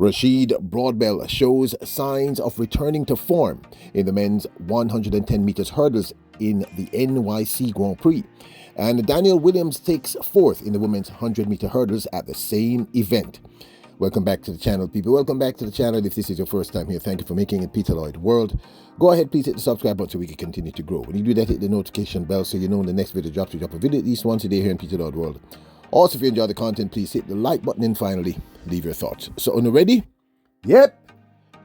Rasheed Broadbell shows signs of returning to form in the men's 110 meters hurdles in the NYC Grand Prix. And Daniel Williams takes fourth in the women's 100-meter hurdles at the same event. Welcome back to the channel, people. Welcome back to the channel. If this is your first time here, thank you for making it Peter Lloyd World. Go ahead, please hit the subscribe button so we can continue to grow. When you do that, hit the notification bell so you know when the next video drops. We drop a video at least once a day here in Peter Lloyd World. Also, if you enjoy the content, please hit the like button and finally leave your thoughts. So, are you ready? Yep.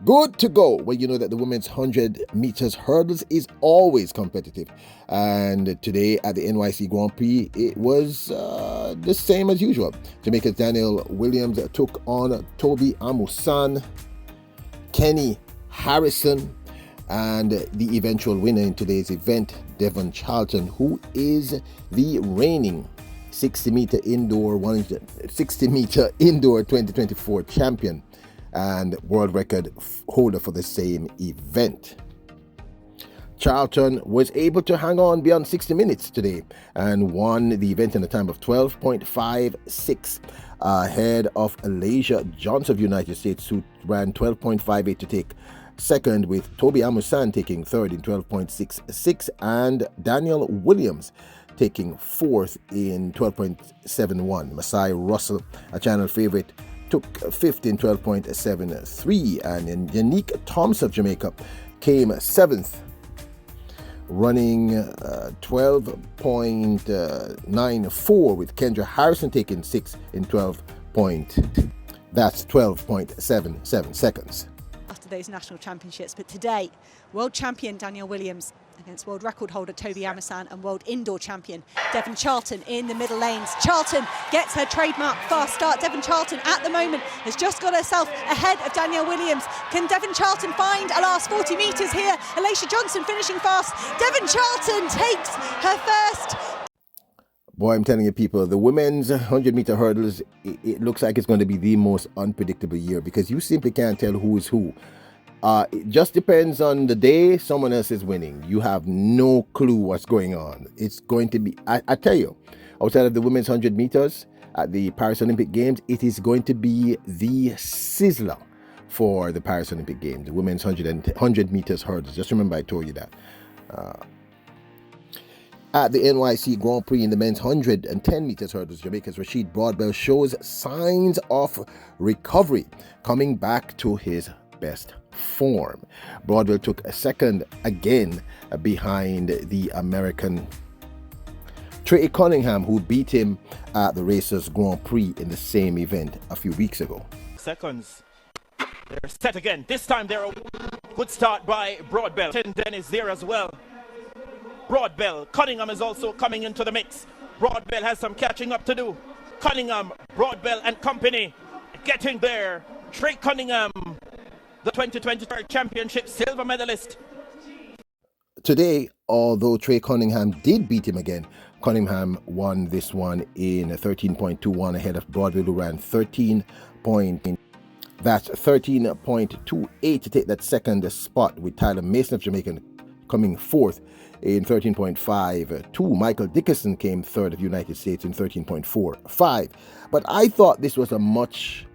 Good to go. Well, you know that the women's 100 meters hurdles is always competitive. And today at the NYC Grand Prix, it was the same as usual. Jamaica's Daniel Williams took on Toby Amusan, Kenny Harrison, and the eventual winner in today's event, Devon Charlton, who is the reigning 60-meter indoor 2024 champion and world record holder for the same event. Charlton was able to hang on beyond 60 minutes today and won the event in a time of 12.56 ahead of Alasia Johnson of the United States, who ran 12.58 to take second, with Toby Amusan taking third in 12.66 and Daniel Williams taking fourth in 12.71. Masai Russell, a channel favorite, took fifth in 12.73, and Yannick Thompson of Jamaica came seventh, running 12.94, with Kendra Harrison taking sixth in 12.77 seconds. After those national championships, but today, world champion Daniel Williams against world record holder Toby Amusan and world indoor champion Devon Charlton in the middle lanes. Charlton gets her trademark fast start. Devon Charlton at the moment has just got herself ahead of Daniel Williams. Can Devon Charlton find a last 40 metres here? Alasia Johnson finishing fast. Devon Charlton takes her first. Boy, I'm telling you, people, the women's 100-meter hurdles, it looks like it's going to be the most unpredictable year because you simply can't tell who is who. It just depends on the day someone else is winning. You have no clue what's going on. It's going to be, I tell you, outside of the women's 100 meters at the Paris Olympic Games, it is going to be the sizzler for the Paris Olympic Games, the women's 100 meters hurdles. Just remember I told you that. At the NYC Grand Prix in the men's 110 meters hurdles, Jamaica's Rasheed Broadbell shows signs of recovery, coming back to his best form. Broadwell took a second again behind the American Trey Cunningham, who beat him at the Racers Grand Prix in the same event a few weeks ago. Seconds. They're set again. This time they're a good start by Broadbell. Then is there as well. Broadbell. Cunningham is also coming into the mix. Broadbell has some catching up to do. Cunningham, Broadbell and company getting there. Trey Cunningham, the 2023 championship silver medalist. Today, although Trey Cunningham did beat him again, Cunningham won this one in 13.21 ahead of Broadwell, who ran 13.28 to take that second spot, with Tyler Mason of Jamaica coming fourth in 13.52. Michael Dickerson came third of the United States in 13.45. But I thought this was a much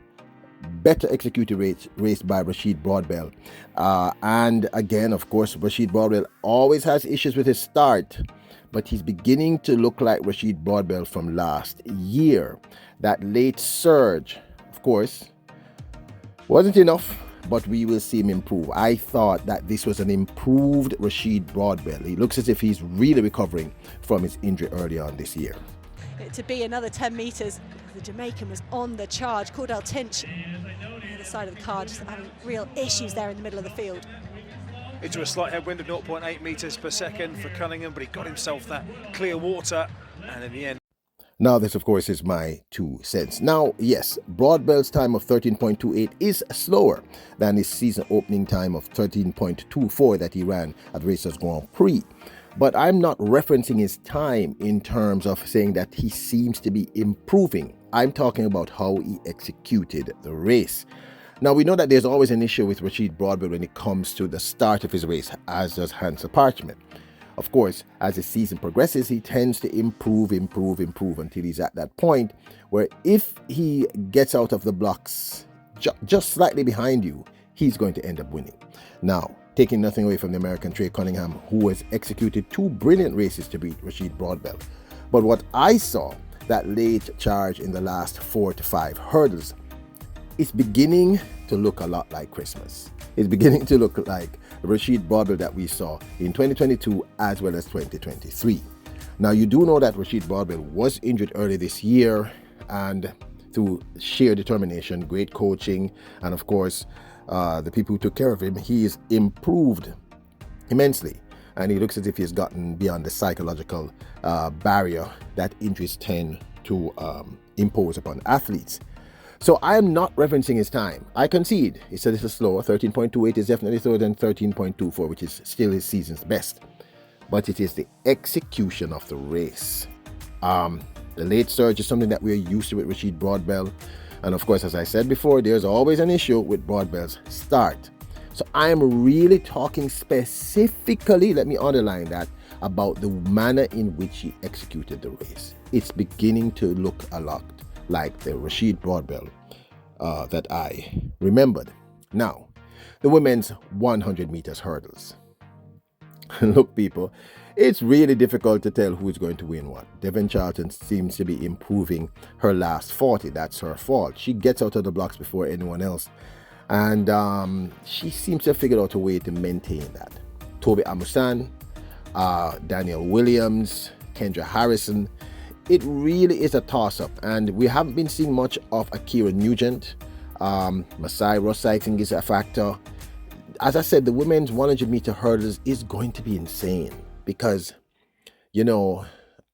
better executed race by Rasheed Broadbell. And again, of course, Rasheed Broadbell always has issues with his start, but he's beginning to look like Rasheed Broadbell from last year. That late surge, of course, wasn't enough, but we will see him improve. I thought that this was an improved Rasheed Broadbell. He looks as if he's really recovering from his injury early on this year. To be another 10 metres, the Jamaican was on the charge. Cordell Tinch on the other side of the car, just having real issues there in the middle of the field. Into a slight headwind of 0.8 metres per second for Cunningham, but he got himself that clear water, and in the end. Now, this, of course, is my 2 cents. Now, yes, Broadbell's time of 13.28 is slower than his season opening time of 13.24 that he ran at Racers Grand Prix. But I'm not referencing his time in terms of saying that he seems to be improving. I'm talking about how he executed the race. Now, we know that there's always an issue with Rasheed Broadbell when it comes to the start of his race, as does Hansel Parchment. Of course, as the season progresses, he tends to improve until he's at that point where if he gets out of the blocks just slightly behind you, he's going to end up winning. Now, taking nothing away from the American Trey Cunningham, who has executed 2 brilliant races to beat Rasheed Broadbell. But what I saw, that late charge in the last 4 to 5 hurdles, is beginning to look a lot like Christmas. It's beginning to look like Rasheed Broadbell that we saw in 2022 as well as 2023. Now, you do know that Rasheed Broadbell was injured early this year, and through sheer determination, great coaching, and of course, the people who took care of him, he's improved immensely. And he looks as if he's gotten beyond the psychological barrier that injuries tend to impose upon athletes. So I am not referencing his time. I concede it's a little slower. 13.28 is definitely slower than 13.24, which is still his season's best. But it is the execution of the race. The late surge is something that we're used to with Rasheed Broadbell. And of course, as I said before, there's always an issue with Broadbell's start. So I am really talking specifically, let me underline that, about the manner in which he executed the race. It's beginning to look a lot like the Rasheed Broadbell that I remembered. Now, the women's 100 meters hurdles. Look, people, it's really difficult to tell who's going to win what. Devin Charlton seems to be improving her last 40. That's her fault. She gets out of the blocks before anyone else. And she seems to have figured out a way to maintain that. Toby Amusan, Daniel Williams, Kendra Harrison. It really is a toss-up. And we haven't been seeing much of Akira Nugent. Masai Ross sighting is a factor. As I said, the women's 100-meter hurdles is going to be insane because, you know,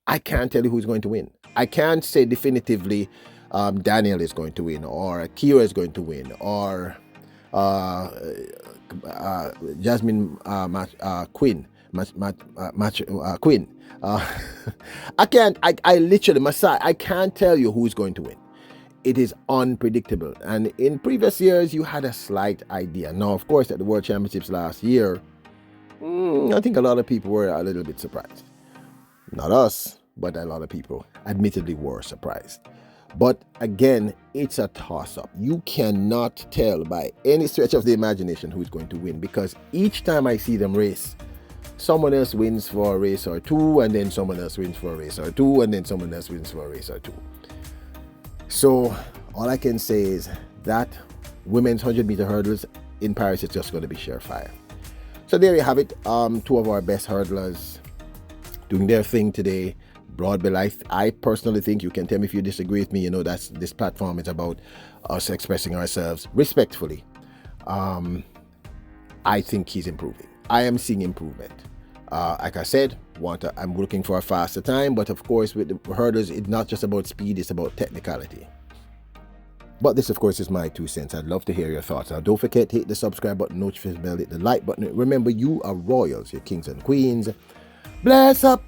I can't tell you who's going to win. I can't say definitively Daniel is going to win, or Akira is going to win, or Jasmine Quinn. Quinn. I literally, Masai, I can't tell you who's going to win. It is unpredictable. And in previous years, you had a slight idea. Now, of course, at the World Championships last year, I think a lot of people were a little bit surprised. Not us, but a lot of people admittedly were surprised. But again, it's a toss-up. You cannot tell by any stretch of the imagination who's going to win, because each time I see them race, someone else wins for a race or two, and then someone else wins for a race or two, and then someone else wins for a race or two. So all I can say is that women's 100-meter hurdles in Paris is just going to be surefire. So there you have it. 2 of our best hurdlers doing their thing today. Broadbell, I personally think, you can tell me if you disagree with me, you know, that's this platform is about us expressing ourselves respectfully. I think he's improving. I am seeing improvement. Like I said, I'm looking for a faster time, but of course with the hurdles, it's not just about speed, it's about technicality. But this, of course, is my 2 cents. I'd love to hear your thoughts. Now, don't forget to hit the subscribe button, notification bell, hit the like button. Remember, you are royals, you're kings and queens. Bless up.